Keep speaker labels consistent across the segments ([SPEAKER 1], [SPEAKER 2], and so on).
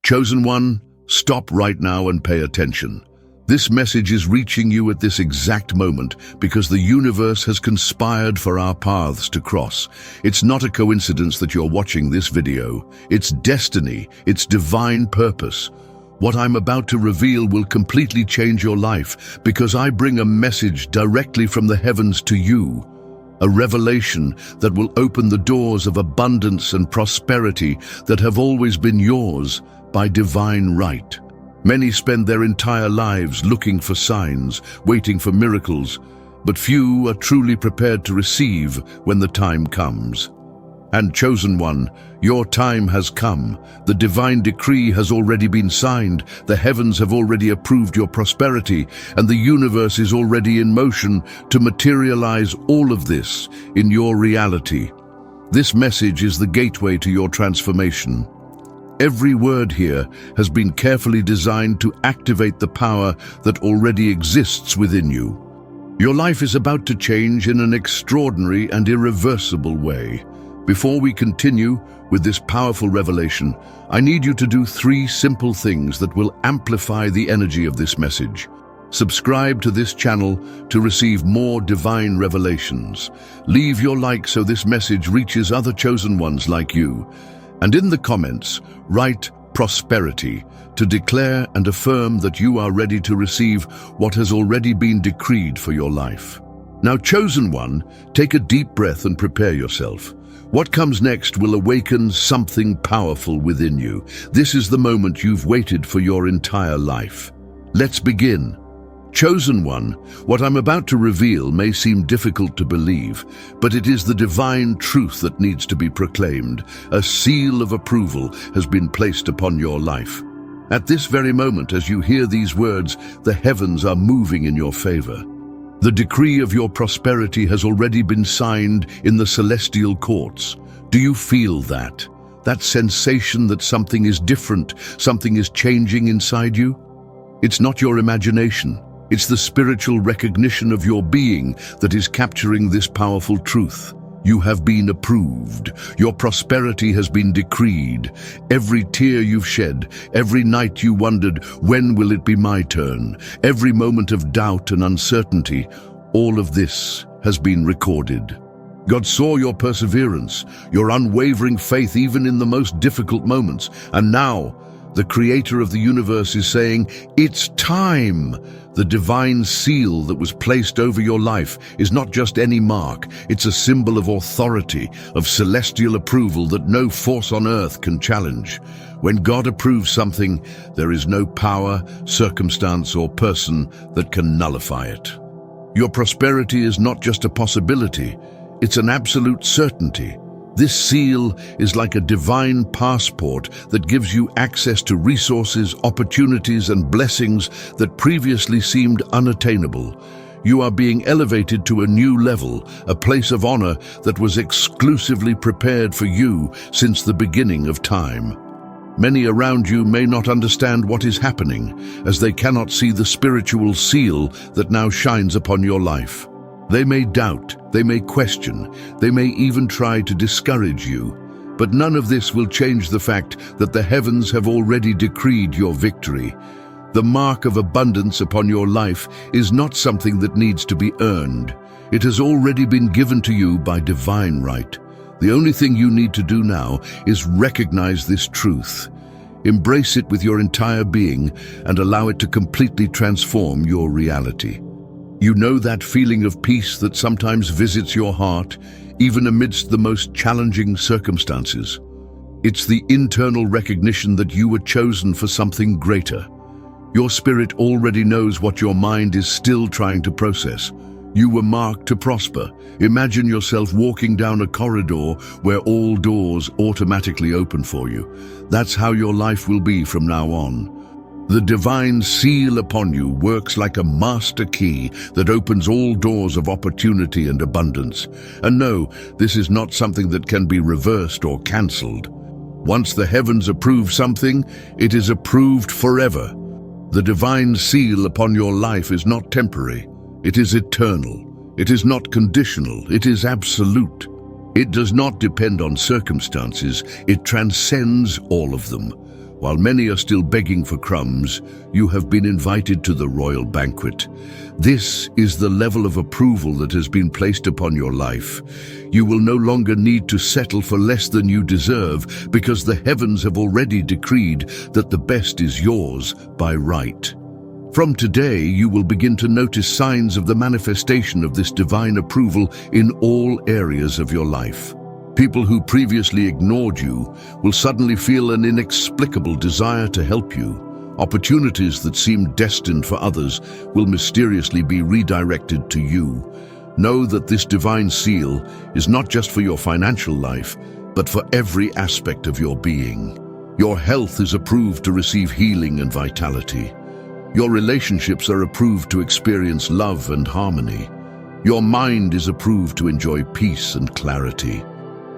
[SPEAKER 1] Chosen one, stop right now and pay attention. This message is reaching you at this exact moment because the universe has conspired for our paths to cross. It's not a coincidence that you're watching this video. It's destiny, it's divine purpose. What I'm about to reveal will completely change your life because I bring a message directly from the heavens to you. A revelation that will open the doors of abundance and prosperity that have always been yours by divine right. Many spend their entire lives looking for signs, waiting for miracles, but few are truly prepared to receive when the time comes. And chosen one, your time has come. The divine decree has already been signed, the heavens have already approved your prosperity, and the universe is already in motion to materialize all of this in your reality. This message is the gateway to your transformation. Every word here has been carefully designed to activate the power that already exists within you. Your life is about to change in an extraordinary and irreversible way. Before we continue with this powerful revelation, I need you to do 3 simple things that will amplify the energy of this message. Subscribe to this channel to receive more divine revelations. Leave your like so this message reaches other chosen ones like you. And in the comments, write prosperity to declare and affirm that you are ready to receive what has already been decreed for your life. Now, chosen one, take a deep breath and prepare yourself. What comes next will awaken something powerful within you. This is the moment you've waited for your entire life. Let's begin. Chosen one, what I'm about to reveal may seem difficult to believe, but it is the divine truth that needs to be proclaimed. A seal of approval has been placed upon your life. At this very moment, as you hear these words, the heavens are moving in your favor. The decree of your prosperity has already been signed in the celestial courts. Do you feel that? That sensation that something is different, something is changing inside you? It's not your imagination. It's the spiritual recognition of your being that is capturing this powerful truth. You have been approved. Your prosperity has been decreed. Every tear you've shed, every night you wondered, when will it be my turn? Every moment of doubt and uncertainty, all of this has been recorded. God saw your perseverance, your unwavering faith even in the most difficult moments, and now the Creator of the universe is saying, it's time. The divine seal that was placed over your life is not just any mark, it's a symbol of authority, of celestial approval that no force on earth can challenge. When God approves something, there is no power, circumstance, or person that can nullify it. Your prosperity is not just a possibility, it's an absolute certainty. This seal is like a divine passport that gives you access to resources, opportunities, and blessings that previously seemed unattainable. You are being elevated to a new level, a place of honor that was exclusively prepared for you since the beginning of time. Many around you may not understand what is happening, as they cannot see the spiritual seal that now shines upon your life. They may doubt, they may question, they may even try to discourage you. But none of this will change the fact that the heavens have already decreed your victory. The mark of abundance upon your life is not something that needs to be earned. It has already been given to you by divine right. The only thing you need to do now is recognize this truth. Embrace it with your entire being and allow it to completely transform your reality. You know that feeling of peace that sometimes visits your heart, even amidst the most challenging circumstances. It's the internal recognition that you were chosen for something greater. Your spirit already knows what your mind is still trying to process. You were marked to prosper. Imagine yourself walking down a corridor where all doors automatically open for you. That's how your life will be from now on. The divine seal upon you works like a master key that opens all doors of opportunity and abundance. And no, this is not something that can be reversed or cancelled. Once the heavens approve something, it is approved forever. The divine seal upon your life is not temporary. It is eternal. It is not conditional. It is absolute. It does not depend on circumstances. It transcends all of them. While many are still begging for crumbs, you have been invited to the royal banquet. This is the level of approval that has been placed upon your life. You will no longer need to settle for less than you deserve, because the heavens have already decreed that the best is yours by right. From today, you will begin to notice signs of the manifestation of this divine approval in all areas of your life. People who previously ignored you will suddenly feel an inexplicable desire to help you. Opportunities that seemed destined for others will mysteriously be redirected to you. Know that this divine seal is not just for your financial life, but for every aspect of your being. Your health is approved to receive healing and vitality. Your relationships are approved to experience love and harmony. Your mind is approved to enjoy peace and clarity.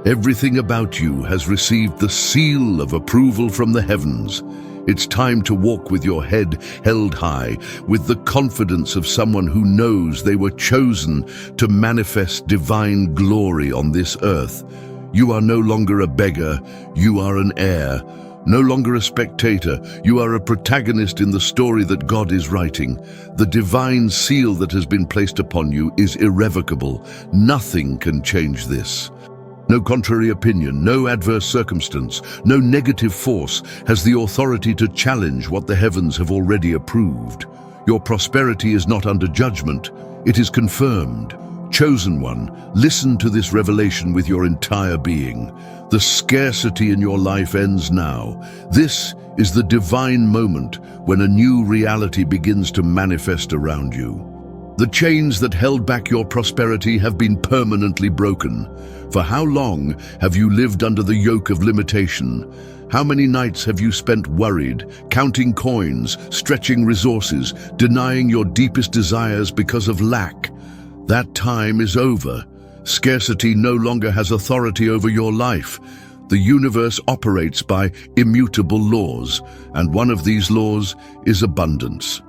[SPEAKER 1] Everything about you has received the seal of approval from the heavens. It's time to walk with your head held high, with the confidence of someone who knows they were chosen to manifest divine glory on this earth. You are no longer a beggar, you are an heir. No longer a spectator, you are a protagonist in the story that God is writing. The divine seal that has been placed upon you is irrevocable. Nothing can change this. No contrary opinion, no adverse circumstance, no negative force has the authority to challenge what the heavens have already approved. Your prosperity is not under judgment, it is confirmed. Chosen one, listen to this revelation with your entire being. The scarcity in your life ends now. This is the divine moment when a new reality begins to manifest around you. The chains that held back your prosperity have been permanently broken. For how long have you lived under the yoke of limitation? How many nights have you spent worried, counting coins, stretching resources, denying your deepest desires because of lack? That time is over. Scarcity no longer has authority over your life. The universe operates by immutable laws, and one of these laws is abundance.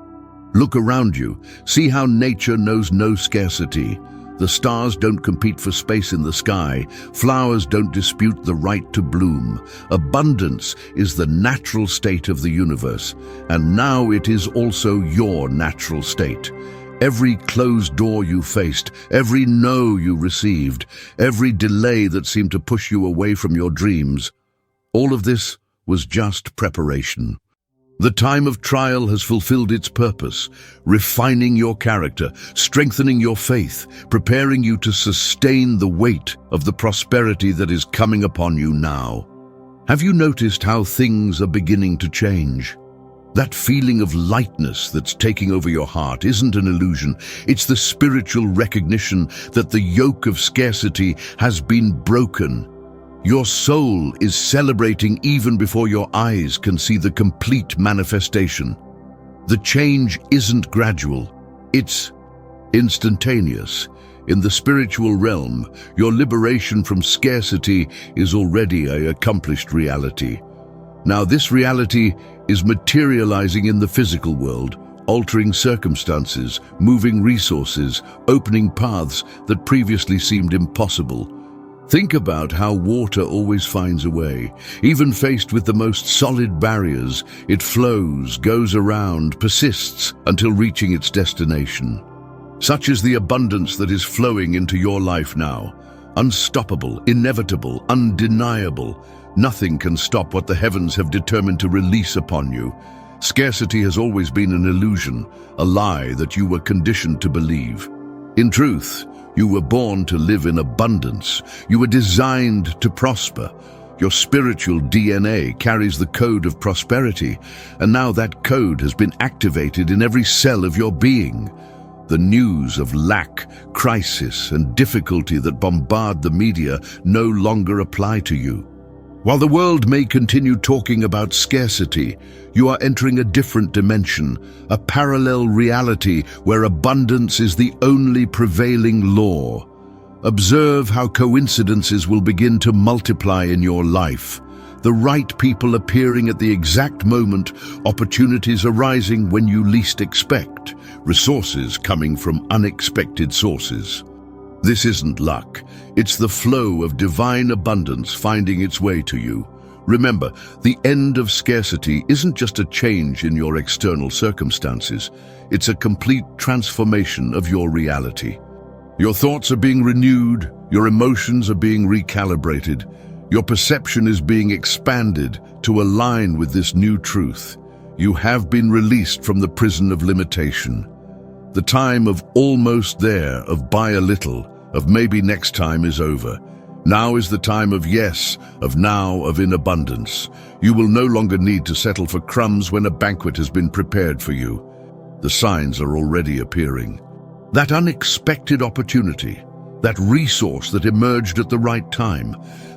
[SPEAKER 1] Look around you. See how nature knows no scarcity. The stars don't compete for space in the sky. Flowers don't dispute the right to bloom. Abundance is the natural state of the universe, and now it is also your natural state. Every closed door you faced, every no you received, every delay that seemed to push you away from your dreams, all of this was just preparation. The time of trial has fulfilled its purpose, refining your character, strengthening your faith, preparing you to sustain the weight of the prosperity that is coming upon you now. Have you noticed how things are beginning to change? That feeling of lightness that's taking over your heart isn't an illusion. It's the spiritual recognition that the yoke of scarcity has been broken. Your soul is celebrating even before your eyes can see the complete manifestation. The change isn't gradual, it's instantaneous. In the spiritual realm, your liberation from scarcity is already an accomplished reality. Now this reality is materializing in the physical world, altering circumstances, moving resources, opening paths that previously seemed impossible. Think about how water always finds a way. Even faced with the most solid barriers, it flows, goes around, persists until reaching its destination. Such is the abundance that is flowing into your life now. Unstoppable, inevitable, undeniable. Nothing can stop what the heavens have determined to release upon you. Scarcity has always been an illusion, a lie that you were conditioned to believe. In truth, you were born to live in abundance. You were designed to prosper. Your spiritual DNA carries the code of prosperity, and now that code has been activated in every cell of your being. The news of lack, crisis, and difficulty that bombard the media no longer apply to you. While the world may continue talking about scarcity, you are entering a different dimension, a parallel reality where abundance is the only prevailing law. Observe how coincidences will begin to multiply in your life. The right people appearing at the exact moment, opportunities arising when you least expect, resources coming from unexpected sources. This isn't luck, it's the flow of divine abundance finding its way to you. Remember, the end of scarcity isn't just a change in your external circumstances. It's a complete transformation of your reality. Your thoughts are being renewed, your emotions are being recalibrated, your perception is being expanded to align with this new truth. You have been released from the prison of limitation. The time of almost there, of buy a little, of maybe next time is over. Now is the time of yes, of now, of in abundance. You will no longer need to settle for crumbs when a banquet has been prepared for you. The signs are already appearing. That unexpected opportunity, that resource that emerged at the right time,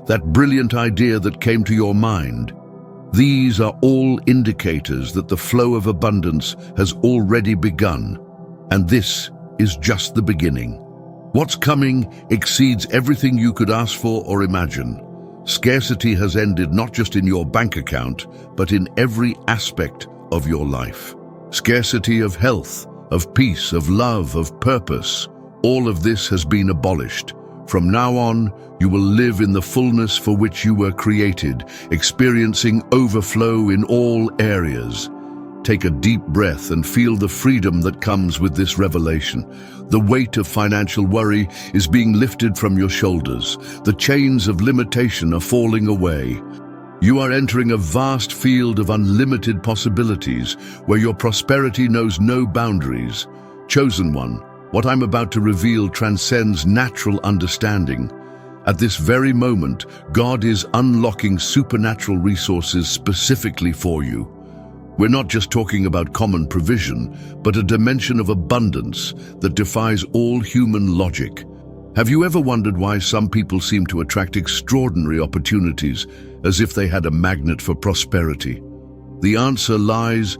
[SPEAKER 1] that brilliant idea that came to your mind, these are all indicators that the flow of abundance has already begun. And this is just the beginning. What's coming exceeds everything you could ask for or imagine. Scarcity has ended not just in your bank account, but in every aspect of your life. Scarcity of health, of peace, of love, of purpose. All of this has been abolished. From now on, you will live in the fullness for which you were created, experiencing overflow in all areas. Take a deep breath and feel the freedom that comes with this revelation. The weight of financial worry is being lifted from your shoulders. The chains of limitation are falling away. You are entering a vast field of unlimited possibilities where your prosperity knows no boundaries. Chosen one, what I'm about to reveal transcends natural understanding. At this very moment, God is unlocking supernatural resources specifically for you. We're not just talking about common provision, but a dimension of abundance that defies all human logic. Have you ever wondered why some people seem to attract extraordinary opportunities as if they had a magnet for prosperity? The answer lies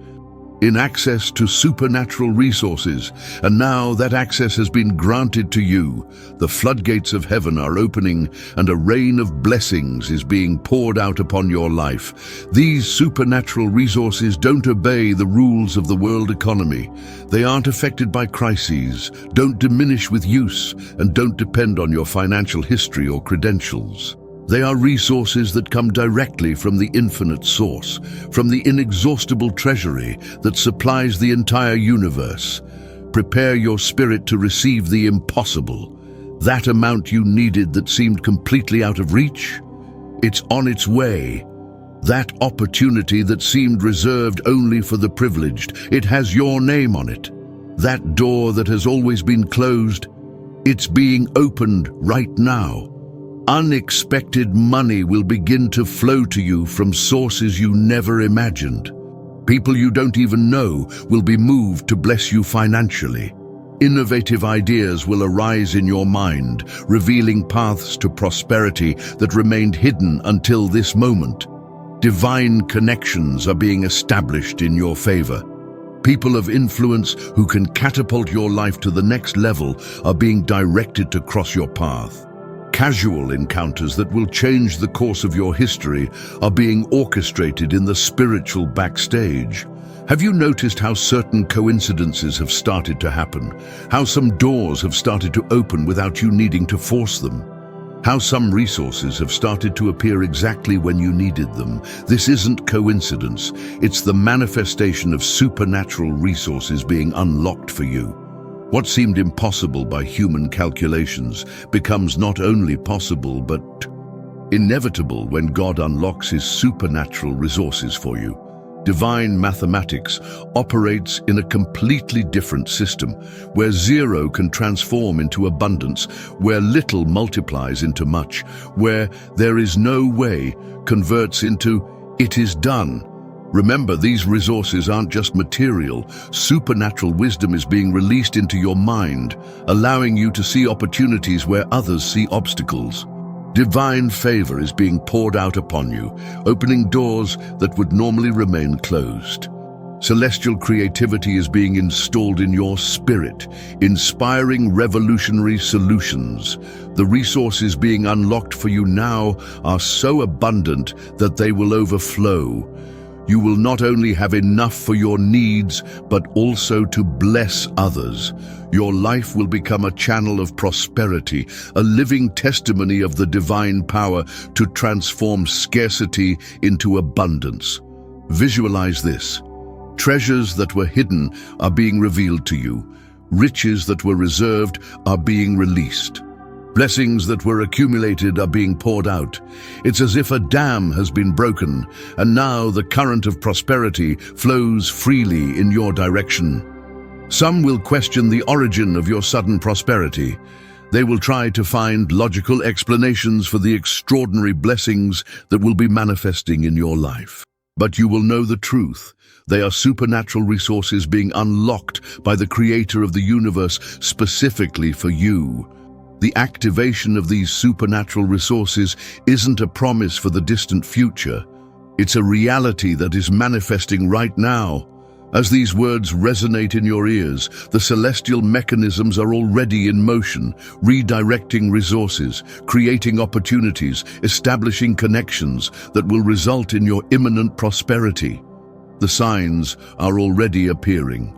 [SPEAKER 1] in access to supernatural resources, and now that access has been granted to you. The floodgates of heaven are opening, and a rain of blessings is being poured out upon your life. These supernatural resources don't obey the rules of the world economy. They aren't affected by crises, don't diminish with use, and don't depend on your financial history or credentials. They are resources that come directly from the infinite source, from the inexhaustible treasury that supplies the entire universe. Prepare your spirit to receive the impossible. That amount you needed that seemed completely out of reach? It's on its way. That opportunity that seemed reserved only for the privileged, it has your name on it. That door that has always been closed, it's being opened right now. Unexpected money will begin to flow to you from sources you never imagined. People you don't even know will be moved to bless you financially. Innovative ideas will arise in your mind, revealing paths to prosperity that remained hidden until this moment. Divine connections are being established in your favor. People of influence who can catapult your life to the next level are being directed to cross your path. Casual encounters that will change the course of your history are being orchestrated in the spiritual backstage. Have you noticed how certain coincidences have started to happen? How some doors have started to open without you needing to force them? How some resources have started to appear exactly when you needed them? This isn't coincidence. It's the manifestation of supernatural resources being unlocked for you. What seemed impossible by human calculations becomes not only possible but inevitable when God unlocks His supernatural resources for you. Divine mathematics operates in a completely different system, where zero can transform into abundance, where little multiplies into much, where there is no way converts into it is done. Remember, these resources aren't just material. Supernatural wisdom is being released into your mind, allowing you to see opportunities where others see obstacles. Divine favor is being poured out upon you, opening doors that would normally remain closed. Celestial creativity is being installed in your spirit, inspiring revolutionary solutions. The resources being unlocked for you now are so abundant that they will overflow. You will not only have enough for your needs, but also to bless others. Your life will become a channel of prosperity, a living testimony of the divine power to transform scarcity into abundance. Visualize this. Treasures that were hidden are being revealed to you. Riches that were reserved are being released. Blessings that were accumulated are being poured out. It's as if a dam has been broken, and now the current of prosperity flows freely in your direction. Some will question the origin of your sudden prosperity. They will try to find logical explanations for the extraordinary blessings that will be manifesting in your life. But you will know the truth. They are supernatural resources being unlocked by the Creator of the universe specifically for you. The activation of these supernatural resources isn't a promise for the distant future. It's a reality that is manifesting right now. As these words resonate in your ears, the celestial mechanisms are already in motion, redirecting resources, creating opportunities, establishing connections that will result in your imminent prosperity. The signs are already appearing.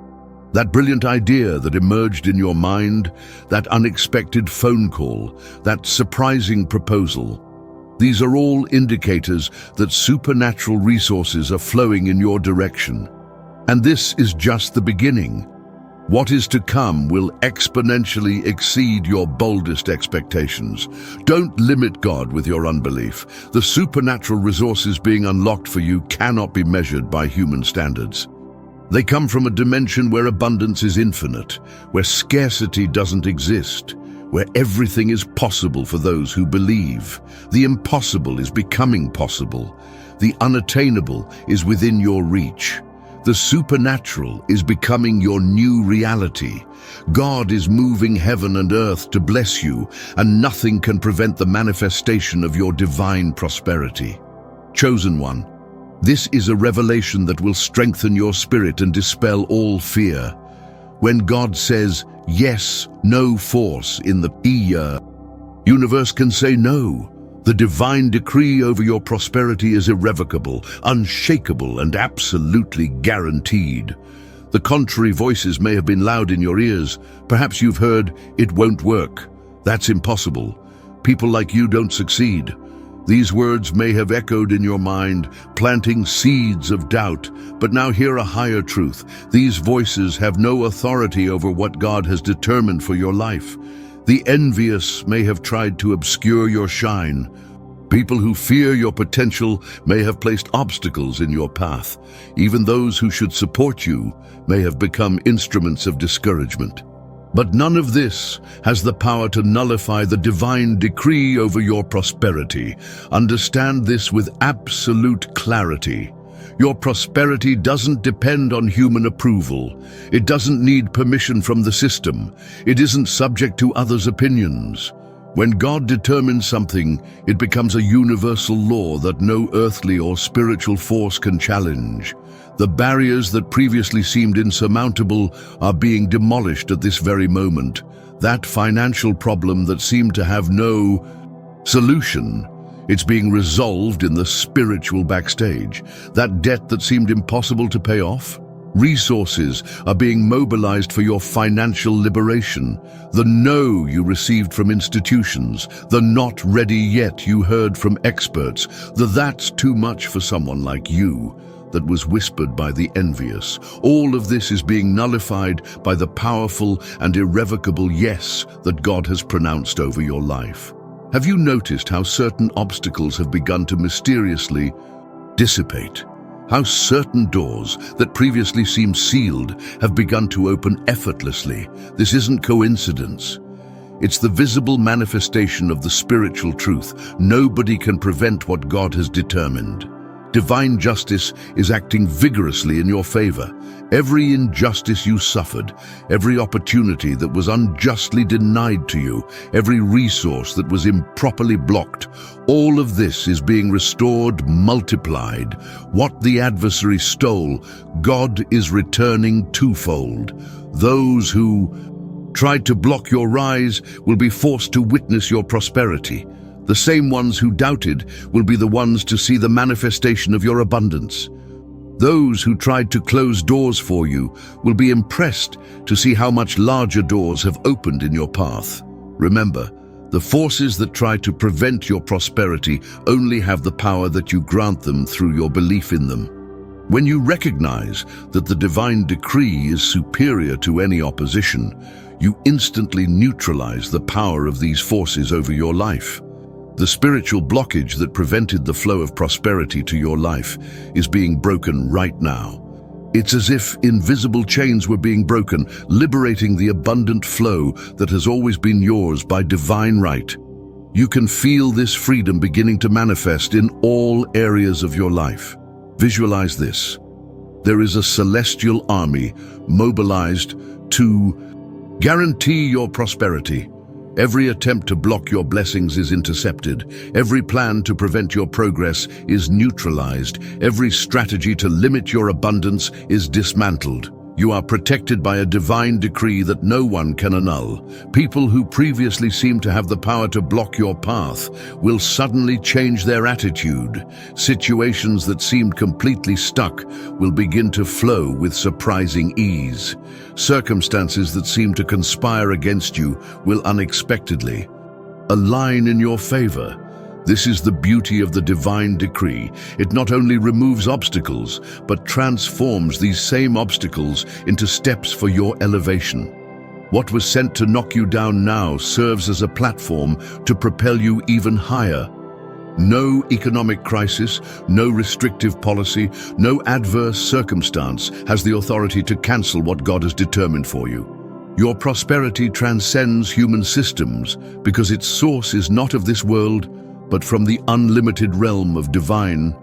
[SPEAKER 1] That brilliant idea that emerged in your mind, that unexpected phone call, that surprising proposal, these are all indicators that supernatural resources are flowing in your direction. And this is just the beginning. What is to come will exponentially exceed your boldest expectations. Don't limit God with your unbelief. The supernatural resources being unlocked for you cannot be measured by human standards. They come from a dimension where abundance is infinite, where scarcity doesn't exist, where everything is possible for those who believe. The impossible is becoming possible. The unattainable is within your reach. The supernatural is becoming your new reality. God is moving heaven and earth to bless you, and nothing can prevent the manifestation of your divine prosperity. Chosen one, this is a revelation that will strengthen your spirit and dispel all fear. When God says, yes, no force in the universe can say no. The divine decree over your prosperity is irrevocable, unshakable, and absolutely guaranteed. The contrary voices may have been loud in your ears. Perhaps you've heard, it won't work. That's impossible. People like you don't succeed. These words may have echoed in your mind, planting seeds of doubt, but now hear a higher truth. These voices have no authority over what God has determined for your life. The envious may have tried to obscure your shine. People who fear your potential may have placed obstacles in your path. Even those who should support you may have become instruments of discouragement. But none of this has the power to nullify the divine decree over your prosperity. Understand this with absolute clarity. Your prosperity doesn't depend on human approval. It doesn't need permission from the system. It isn't subject to others' opinions. When God determines something, it becomes a universal law that no earthly or spiritual force can challenge. The barriers that previously seemed insurmountable are being demolished at this very moment. That financial problem that seemed to have no solution, it's being resolved in the spiritual backstage. That debt that seemed impossible to pay off, resources are being mobilized for your financial liberation. The no you received from institutions, the not ready yet you heard from experts, the that's too much for someone like you, that was whispered by the envious. All of this is being nullified by the powerful and irrevocable yes that God has pronounced over your life. Have you noticed how certain obstacles have begun to mysteriously dissipate? How certain doors that previously seemed sealed have begun to open effortlessly? This isn't coincidence. It's the visible manifestation of the spiritual truth. Nobody can prevent what God has determined. Divine justice is acting vigorously in your favor. Every injustice you suffered, every opportunity that was unjustly denied to you, every resource that was improperly blocked, all of this is being restored, multiplied. What the adversary stole, God is returning twofold. Those who tried to block your rise will be forced to witness your prosperity. The same ones who doubted will be the ones to see the manifestation of your abundance. Those who tried to close doors for you will be impressed to see how much larger doors have opened in your path. Remember, the forces that try to prevent your prosperity only have the power that you grant them through your belief in them. When you recognize that the divine decree is superior to any opposition, you instantly neutralize the power of these forces over your life. The spiritual blockage that prevented the flow of prosperity to your life is being broken right now. It's as if invisible chains were being broken, liberating the abundant flow that has always been yours by divine right. You can feel this freedom beginning to manifest in all areas of your life. Visualize this. There is a celestial army mobilized to guarantee your prosperity. Every attempt to block your blessings is intercepted. Every plan to prevent your progress is neutralized. Every strategy to limit your abundance is dismantled. You are protected by a divine decree that no one can annul. People who previously seemed to have the power to block your path will suddenly change their attitude. Situations that seemed completely stuck will begin to flow with surprising ease. Circumstances that seemed to conspire against you will unexpectedly align in your favor. This is the beauty of the divine decree. It not only removes obstacles, but transforms these same obstacles into steps for your elevation. What was sent to knock you down now serves as a platform to propel you even higher. No economic crisis, no restrictive policy, no adverse circumstance has the authority to cancel what God has determined for you. Your prosperity transcends human systems because its source is not of this world, but from the unlimited realm of divine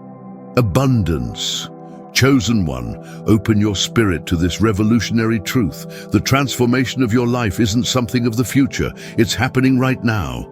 [SPEAKER 1] abundance. Chosen one, open your spirit to this revolutionary truth. The transformation of your life isn't something of the future, it's happening right now.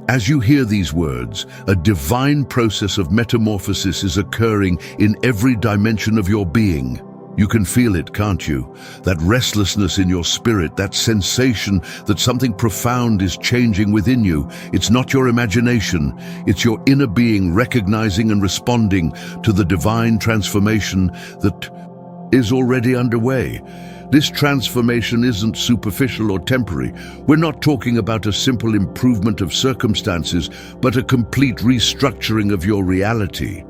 [SPEAKER 1] As you hear these words, a divine process of metamorphosis is occurring in every dimension of your being. You can feel it, can't you? That restlessness in your spirit, that sensation that something profound is changing within you. It's not your imagination, it's your inner being recognizing and responding to the divine transformation that is already underway. This transformation isn't superficial or temporary. We're not talking about a simple improvement of circumstances, but a complete restructuring of your reality.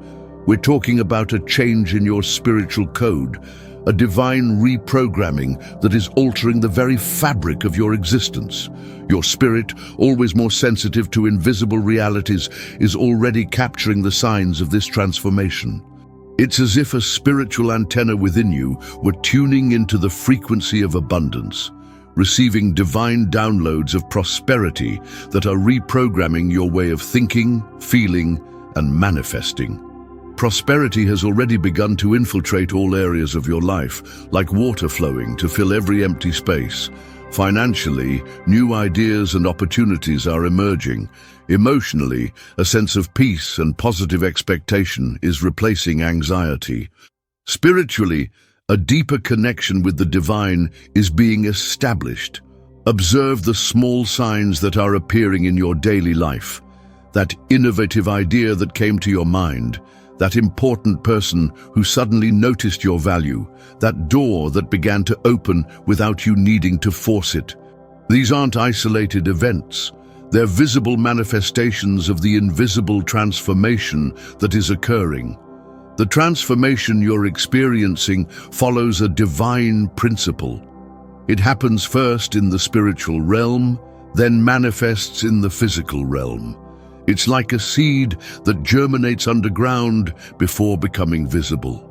[SPEAKER 1] We're talking about a change in your spiritual code, a divine reprogramming that is altering the very fabric of your existence. Your spirit, always more sensitive to invisible realities, is already capturing the signs of this transformation. It's as if a spiritual antenna within you were tuning into the frequency of abundance, receiving divine downloads of prosperity that are reprogramming your way of thinking, feeling, and manifesting. Prosperity has already begun to infiltrate all areas of your life, like water flowing to fill every empty space. Financially, new ideas and opportunities are emerging. Emotionally, a sense of peace and positive expectation is replacing anxiety. Spiritually, a deeper connection with the divine is being established. Observe the small signs that are appearing in your daily life. That innovative idea that came to your mind, that important person who suddenly noticed your value, that door that began to open without you needing to force it. These aren't isolated events. They're visible manifestations of the invisible transformation that is occurring. The transformation you're experiencing follows a divine principle. It happens first in the spiritual realm, then manifests in the physical realm. It's like a seed that germinates underground before becoming visible.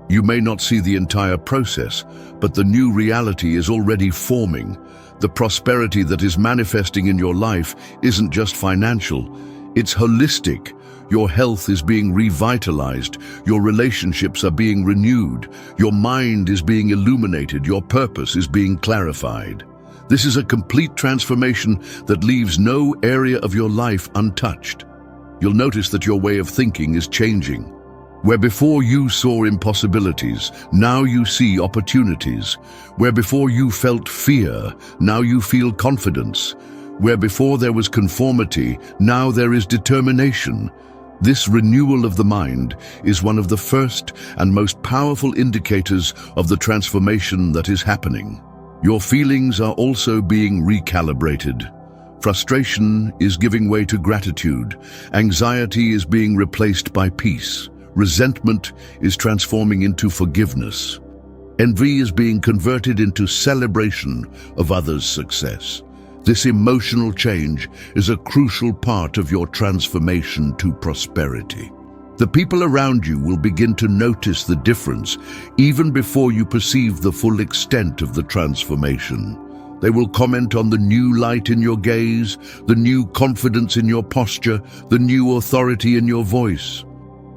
[SPEAKER 1] You may not see the entire process, but the new reality is already forming. The prosperity that is manifesting in your life isn't just financial, it's holistic. Your health is being revitalized, your relationships are being renewed, your mind is being illuminated, your purpose is being clarified. This is a complete transformation that leaves no area of your life untouched. You'll notice that your way of thinking is changing. Where before you saw impossibilities, now you see opportunities. Where before you felt fear, now you feel confidence. Where before there was conformity, now there is determination. This renewal of the mind is one of the first and most powerful indicators of the transformation that is happening. Your feelings are also being recalibrated. Frustration is giving way to gratitude. Anxiety is being replaced by peace. Resentment is transforming into forgiveness. Envy is being converted into celebration of others' success. This emotional change is a crucial part of your transformation to prosperity. The people around you will begin to notice the difference even before you perceive the full extent of the transformation. They will comment on the new light in your gaze, the new confidence in your posture, the new authority in your voice.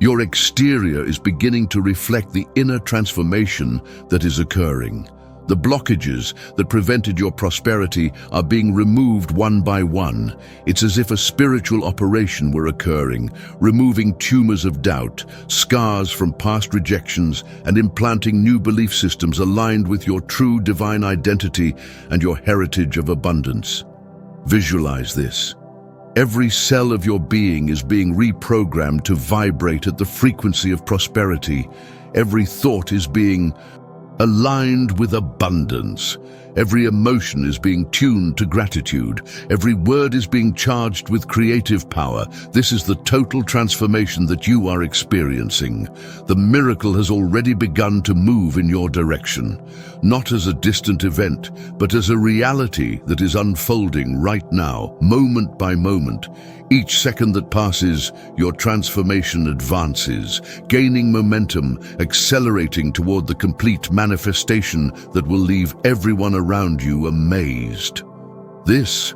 [SPEAKER 1] Your exterior is beginning to reflect the inner transformation that is occurring. The blockages that prevented your prosperity are being removed one by one. It's as if a spiritual operation were occurring, removing tumors of doubt, scars from past rejections, and implanting new belief systems aligned with your true divine identity and your heritage of abundance. Visualize this. Every cell of your being is being reprogrammed to vibrate at the frequency of prosperity. Every thought is being aligned with abundance. Every emotion is being tuned to gratitude. Every word is being charged with creative power. This is the total transformation that you are experiencing. The miracle has already begun to move in your direction, not as a distant event, but as a reality that is unfolding right now, moment by moment. Each second that passes, your transformation advances, gaining momentum, accelerating toward the complete manifestation that will leave everyone around you amazed. This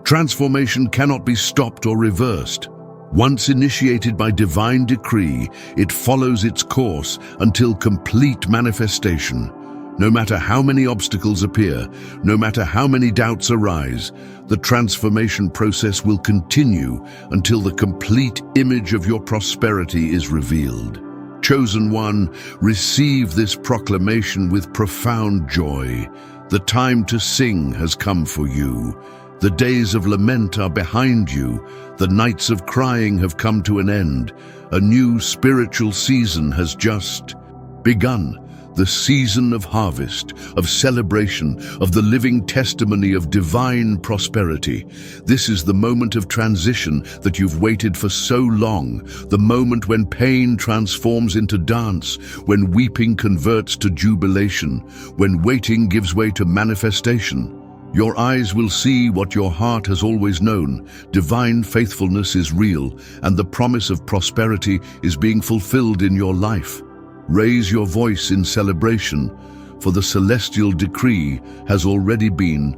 [SPEAKER 1] transformation cannot be stopped or reversed. Once initiated by divine decree, it follows its course until complete manifestation. No matter how many obstacles appear, no matter how many doubts arise, the transformation process will continue until the complete image of your prosperity is revealed. Chosen one, receive this proclamation with profound joy. The time to sing has come for you. The days of lament are behind you. The nights of crying have come to an end. A new spiritual season has just begun. The season of harvest, of celebration, of the living testimony of divine prosperity. This is the moment of transition that you've waited for so long, the moment when pain transforms into dance, when weeping converts to jubilation, when waiting gives way to manifestation. Your eyes will see what your heart has always known. Divine faithfulness is real, and the promise of prosperity is being fulfilled in your life. Raise your voice in celebration, for the celestial decree has already been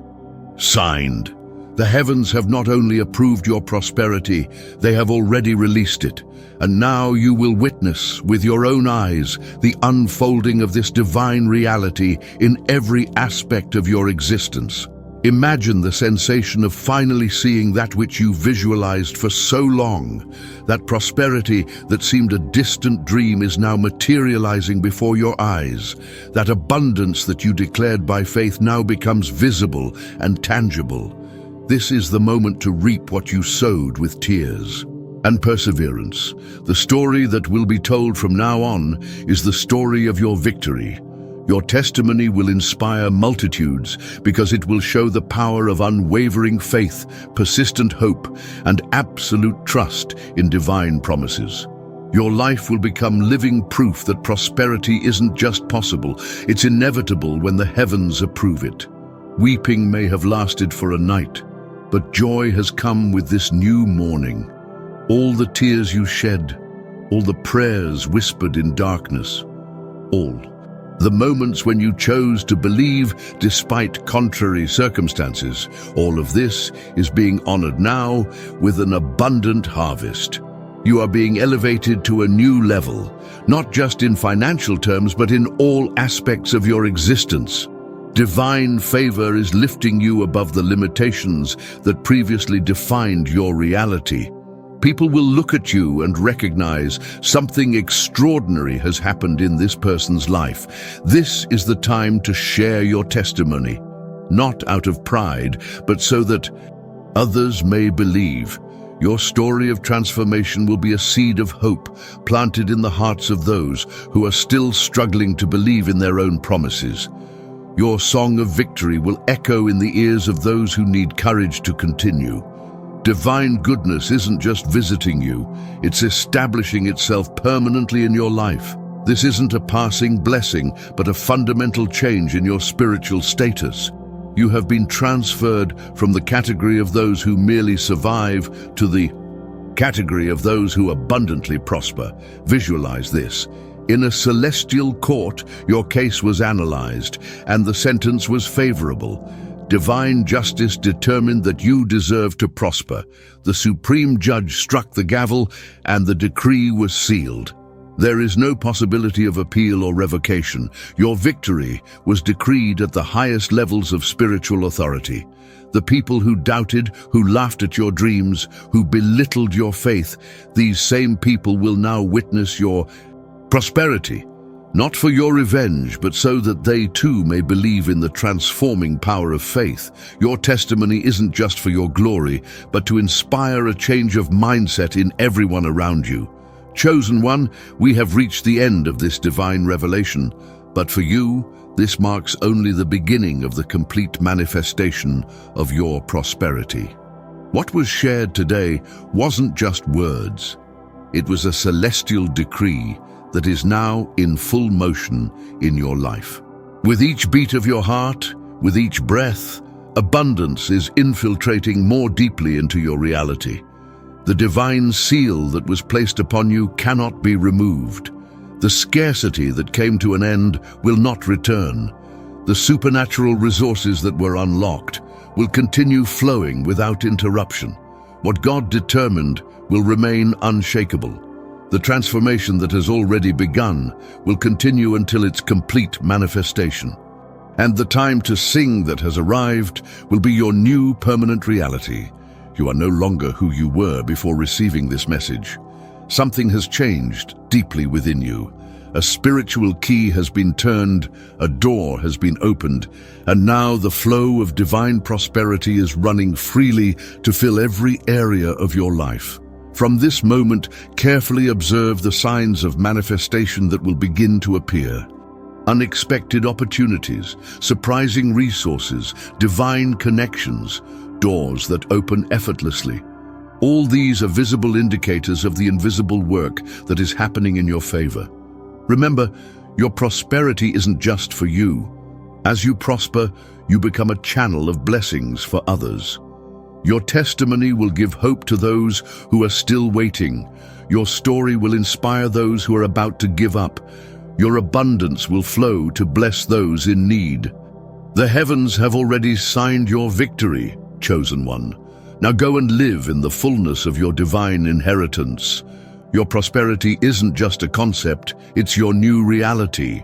[SPEAKER 1] signed. The heavens have not only approved your prosperity, they have already released it. And now you will witness with your own eyes the unfolding of this divine reality in every aspect of your existence. Imagine the sensation of finally seeing that which you visualized for so long. That prosperity that seemed a distant dream is now materializing before your eyes. That abundance that you declared by faith now becomes visible and tangible. This is the moment to reap what you sowed with tears and perseverance. The story that will be told from now on is the story of your victory. Your testimony will inspire multitudes because it will show the power of unwavering faith, persistent hope, and absolute trust in divine promises. Your life will become living proof that prosperity isn't just possible, it's inevitable when the heavens approve it. Weeping may have lasted for a night, but joy has come with this new morning. All the tears you shed, all the prayers whispered in darkness, all the moments when you chose to believe despite contrary circumstances, all of this is being honored now with an abundant harvest. You are being elevated to a new level, not just in financial terms, but in all aspects of your existence. Divine favor is lifting you above the limitations that previously defined your reality. People will look at you and recognize something extraordinary has happened in this person's life. This is the time to share your testimony, not out of pride, but so that others may believe. Your story of transformation will be a seed of hope planted in the hearts of those who are still struggling to believe in their own promises. Your song of victory will echo in the ears of those who need courage to continue. Divine goodness isn't just visiting you, it's establishing itself permanently in your life. This isn't a passing blessing, but a fundamental change in your spiritual status. You have been transferred from the category of those who merely survive to the category of those who abundantly prosper. Visualize this. In a celestial court, your case was analyzed, and the sentence was favorable. Divine justice determined that you deserve to prosper. The supreme judge struck the gavel, and the decree was sealed. There is no possibility of appeal or revocation. Your victory was decreed at the highest levels of spiritual authority. The people who doubted, who laughed at your dreams, who belittled your faith, these same people will now witness your prosperity. Not for your revenge, but so that they too may believe in the transforming power of faith. Your testimony isn't just for your glory, but to inspire a change of mindset in everyone around you. Chosen one, we have reached the end of this divine revelation, but for you, this marks only the beginning of the complete manifestation of your prosperity. What was shared today wasn't just words. It was a celestial decree that is now in full motion in your life. With each beat of your heart, with each breath, abundance is infiltrating more deeply into your reality. The divine seal that was placed upon you cannot be removed. The scarcity that came to an end will not return. The supernatural resources that were unlocked will continue flowing without interruption. What God determined will remain unshakable. The transformation that has already begun will continue until its complete manifestation. And the time to sing that has arrived will be your new permanent reality. You are no longer who you were before receiving this message. Something has changed deeply within you. A spiritual key has been turned, a door has been opened, and now the flow of divine prosperity is running freely to fill every area of your life. From this moment, carefully observe the signs of manifestation that will begin to appear. Unexpected opportunities, surprising resources, divine connections, doors that open effortlessly. All these are visible indicators of the invisible work that is happening in your favor. Remember, your prosperity isn't just for you. As you prosper, you become a channel of blessings for others. Your testimony will give hope to those who are still waiting. Your story will inspire those who are about to give up. Your abundance will flow to bless those in need. The heavens have already signed your victory, chosen one. Now go and live in the fullness of your divine inheritance. Your prosperity isn't just a concept, it's your new reality.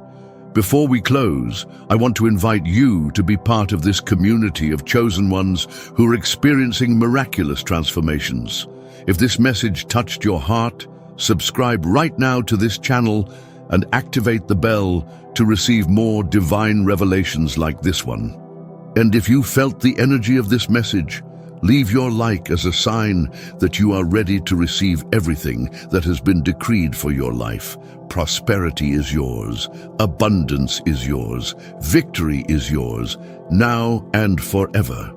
[SPEAKER 1] Before we close, I want to invite you to be part of this community of chosen ones who are experiencing miraculous transformations. If this message touched your heart, subscribe right now to this channel and activate the bell to receive more divine revelations like this one. And if you felt the energy of this message, leave your like as a sign that you are ready to receive everything that has been decreed for your life. Prosperity is yours, abundance is yours, victory is yours, now and forever.